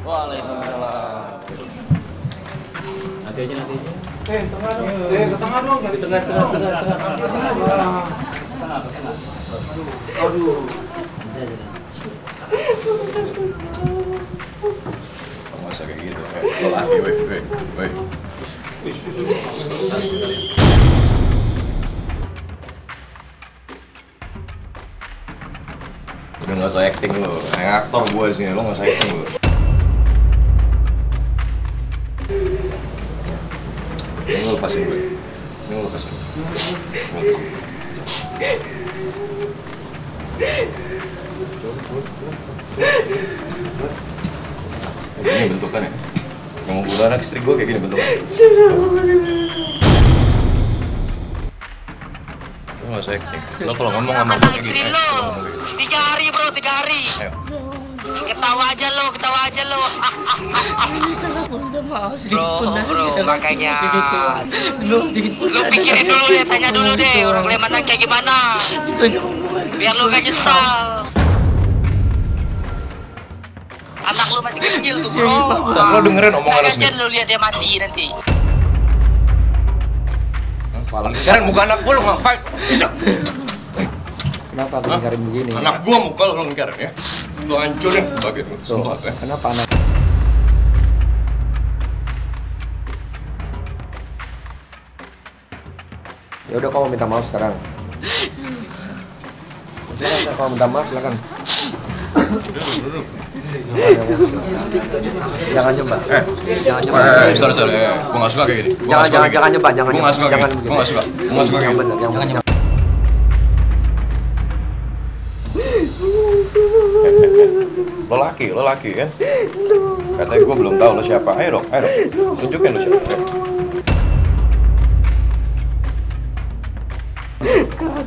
Waalaikumsalam. Nanti aja. Tengah dong. Ke tengah dong. Dari tengah. Aduh. Nggak usah kayak gitu. Lelaki, weh. Udah nggak usah acting lo. Yang aktor gue di sini, lo nggak usah acting lo. Ini lo lepasin gue. Ini bentukan ya? Yang mau bunuh anak istri gue kayak gini bentukan. Lo nggak usah acting. Lo kalau ngomong sama gue kayak gini. 3 hari bro, 3 hari. Ayo. Ketawa aja lo. Ini salah aku minta maaf Bro, makanya lu pikirin dulu deh, tanya dulu deh orang Kalimantan kayak gimana. Biar lu gak nyesal. Anak lu masih kecil tuh bro. Lo dengerin omongan lo Kasian sendiri. lu lihat dia mati nanti. Sekarang muka anak gue lo ngapain? Bisa. Kenapa aku lingkarin begini? Anak gue muka lo lingkarin ya. Lo hancurin bagian lo. Sumpah ya. Kenapa anak? Ya udah, kamu minta maaf sekarang. Silakan, kalau minta maaf silakan. Jangan coba. Jangan coba. Sorry. Gue nggak suka kayak gini. Jangan coba. Gue nggak suka kayak gini. Gue nggak suka kayak gini. Yang benar. Lo laki kan? Katanya gue belum tahu lo siapa. Ayo dong. Tunjukin lo siapa.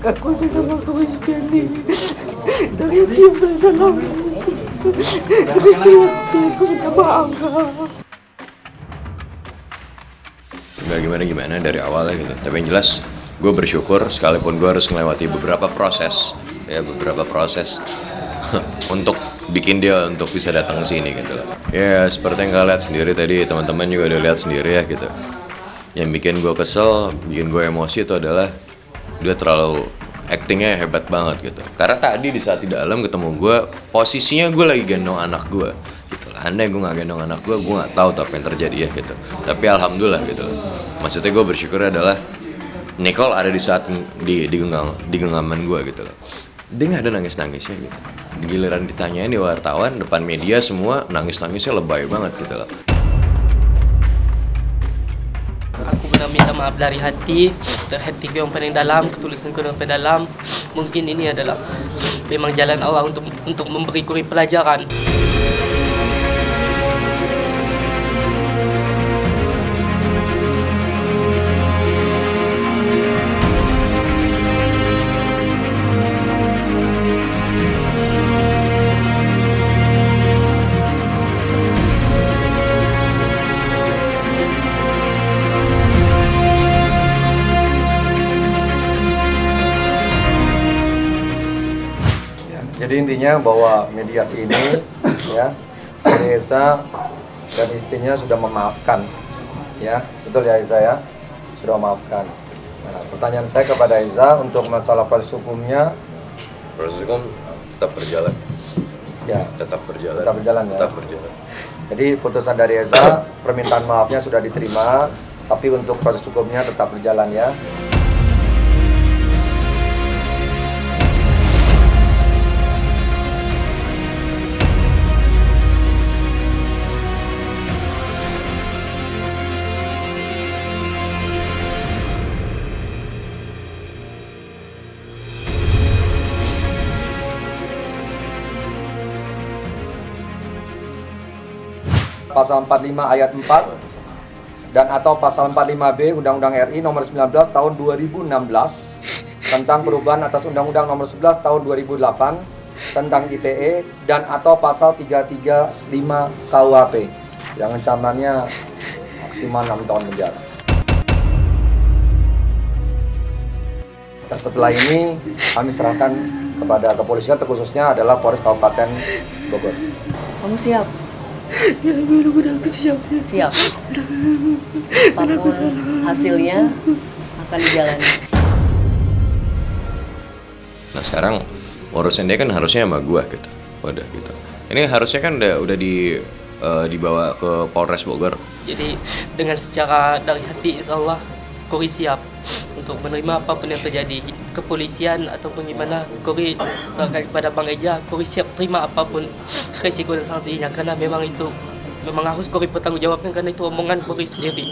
Kakakku sama aku masih pending. Tapi dia berdalam. Terus aku minta maaf. Gak gimana dari awalnya gitu. Tapi yang jelas gue bersyukur sekalipun gue harus melewati beberapa proses untuk bikin dia untuk bisa datang ke sini gitu loh. Ya seperti yang kalian lihat sendiri tadi, teman-teman juga udah lihat sendiri ya gitu. Yang bikin gue kesel, bikin gue emosi itu adalah dia terlalu actingnya hebat banget gitu. Karena tadi di saat di dalam ketemu gue, posisinya gue lagi gendong anak gue gitu lah. Andai gue nggak gendong anak gue nggak tahu tuh apa yang terjadi ya gitu. Tapi alhamdulillah gitu. Maksudnya gue bersyukur adalah Nicole ada di saat di genggaman gue gitu loh. Dia nggak ada nangis-nangisnya gitu. Giliran ditanyain di wartawan, depan media semua nangis-nangisnya lebay banget gitu loh. Aku benar minta maaf dari hati yang paling dalam, ketulisanku yang paling dalam. Mungkin ini adalah memang jalan Allah untuk memberi kuri pelajaran. Jadi intinya bahwa mediasi ini ya, Eza dan istrinya sudah memaafkan, ya betul ya Eza ya, sudah memaafkan. Nah, pertanyaan saya kepada Eza untuk masalah proses hukumnya. Proses hukum tetap berjalan. Ya. Tetap berjalan ya. Tetap berjalan. Jadi putusan dari Eza, permintaan maafnya sudah diterima, tapi untuk proses hukumnya tetap berjalan ya. Pasal 45 ayat 4 dan atau pasal 45B Undang-Undang RI nomor 19 tahun 2016 tentang perubahan atas Undang-Undang nomor 11 tahun 2008 tentang ITE dan atau pasal 335 KUHP yang ancamannya maksimal 6 tahun penjara. Dan setelah ini kami serahkan kepada kepolisian, terkhususnya adalah Polres Kabupaten Bogor. Kamu siap? Ya mudah-mudahan aku siap. Siap. Apapun hasilnya akan dijalani. Nah sekarang urusan dia kan harusnya sama gua gitu. Udah gitu. Ini harusnya kan udah dibawa ke Polres Bogor. Jadi dengan secara dari hati insya Allah Kori siap untuk menerima apapun yang terjadi, kepolisian ataupun gimana. Kori kepada Bang Eja, Kori siap terima apapun resiko dan sanksinya, karena memang itu memang harus Kori bertanggungjawabkan, karena itu omongan Kori sendiri.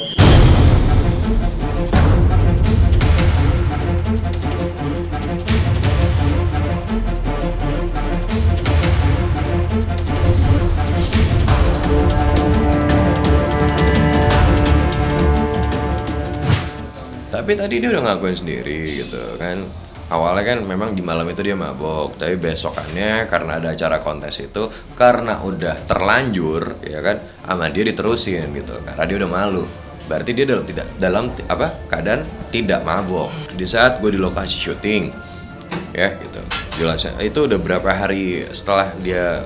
Tapi tadi dia udah ngakuin sendiri gitu kan. Awalnya kan memang di malam itu dia mabok, tapi besokannya karena ada acara kontes itu, karena udah terlanjur ya kan, sama dia diterusin gitu karena dia udah malu. Berarti dia dalam keadaan tidak mabok di saat gue di lokasi syuting ya gitu. Jelasnya itu udah berapa hari setelah dia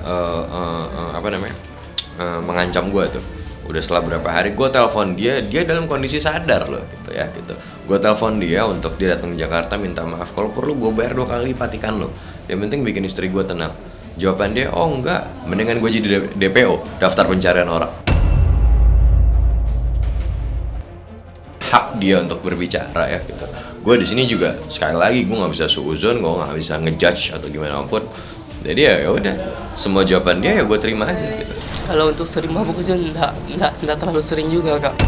mengancam gue tuh. Udah setelah berapa hari gue telepon dia dalam kondisi sadar loh gitu ya gitu. Gue telepon dia untuk dia datang ke Jakarta minta maaf, kalau perlu gue bayar 2 kali lipat ikan lo. Yang penting bikin istri gue tenang. Jawaban dia, oh enggak, mendingan gue jadi DPO, daftar pencarian orang. Hak dia untuk berbicara ya gitu. Gue di sini juga sekali lagi gue nggak bisa suuzon, gue nggak bisa ngejudge atau gimana pun. Jadi ya udah, semua jawaban dia ya gue terima aja gitu. Kalau untuk sering mabuk aja enggak terlalu sering juga, Kak.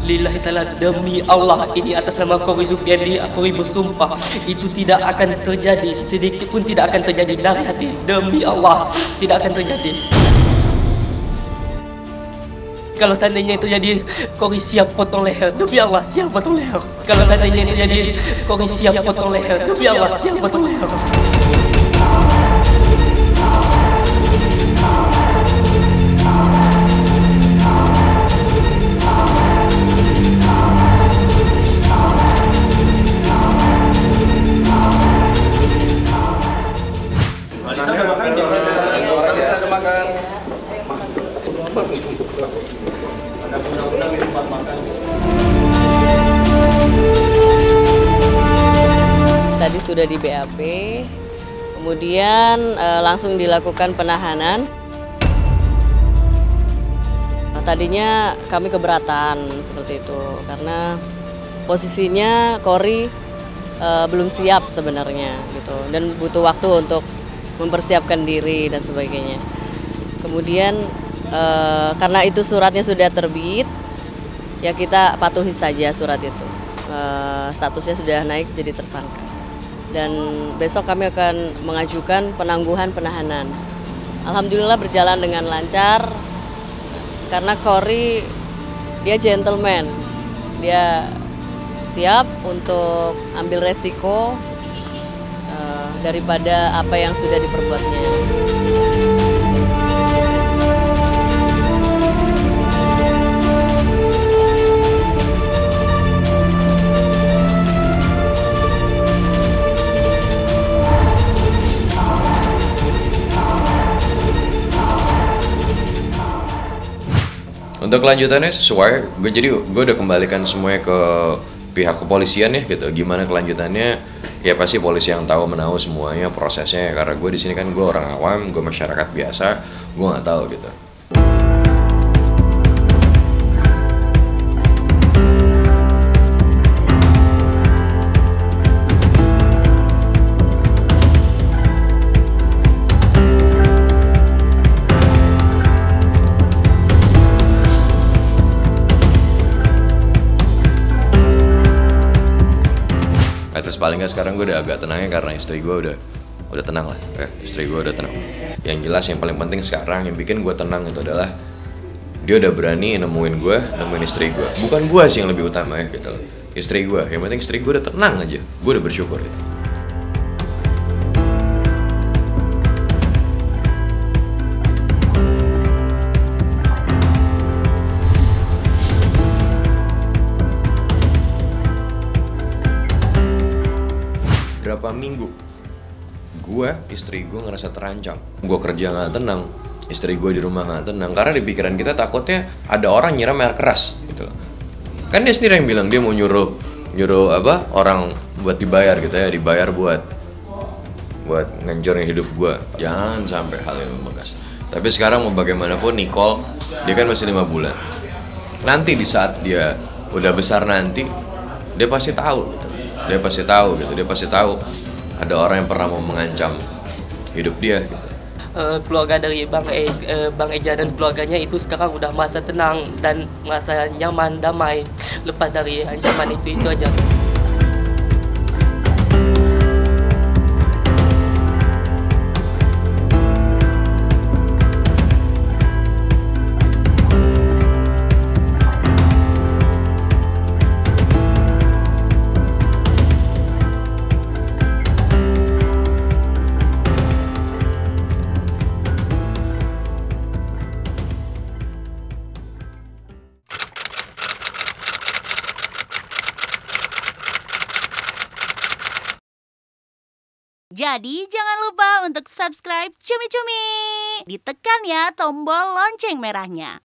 Lillahi ta'ala, demi Allah ini atas nama Kori Zulfiandi, Kori bersumpah itu tidak akan terjadi, sedikit pun tidak akan terjadi dari hati. Demi Allah tidak akan terjadi. Kalau tandanya itu jadi, Kori siap potong leher. Demi Allah siap potong leher. Kalau tandanya itu jadi, Kori siap potong leher. Demi Allah siap potong leher. Tadi sudah di BAP, kemudian langsung dilakukan penahanan. Tadinya kami keberatan seperti itu karena posisinya Kori belum siap sebenarnya gitu, dan butuh waktu untuk mempersiapkan diri dan sebagainya. Kemudian karena itu suratnya sudah terbit, ya kita patuhi saja surat itu. Statusnya sudah naik jadi tersangka. Dan besok kami akan mengajukan penangguhan penahanan. Alhamdulillah berjalan dengan lancar karena Kori dia gentleman, dia siap untuk ambil resiko daripada apa yang sudah diperbuatnya. Untuk kelanjutannya sesuai, gue udah kembalikan semuanya ke pihak kepolisian ya gitu. Gimana kelanjutannya? Ya pasti polisi yang tahu menahu semuanya prosesnya. Karena gue di sini kan gue orang awam, gue masyarakat biasa, gue nggak tahu gitu. Paling nggak sekarang gue udah agak tenangnya karena istri gue udah tenang lah ya, istri gue udah tenang. Yang jelas yang paling penting sekarang yang bikin gue tenang itu adalah dia udah berani nemuin istri gue. Bukan gue sih yang lebih utama ya gitu loh, istri gue. Yang penting istri gue udah tenang aja, gue udah bersyukur gitu. Berapa minggu gue istri gue ngerasa terancam. Gue kerja nggak tenang, istri gue di rumah nggak tenang. Karena di pikiran kita takutnya ada orang nyiram air keras gitu loh. Kan dia sendiri yang bilang dia mau nyuruh orang buat dibayar gitu ya, dibayar buat ngancurin hidup gue. Jangan sampai hal ini membekas. Tapi sekarang mau bagaimanapun Nicole, dia kan masih 5 bulan. Nanti di saat dia udah besar nanti, dia pasti tahu gitu. Dia pasti tahu ada orang yang pernah mau mengancam hidup dia gitu. Keluarga dari Bang Eja dan keluarganya itu sekarang udah masa tenang dan masa nyaman, damai, lepas dari ancaman itu aja. Jadi jangan lupa untuk subscribe Cumi Cumi. Ditekan ya tombol lonceng merahnya.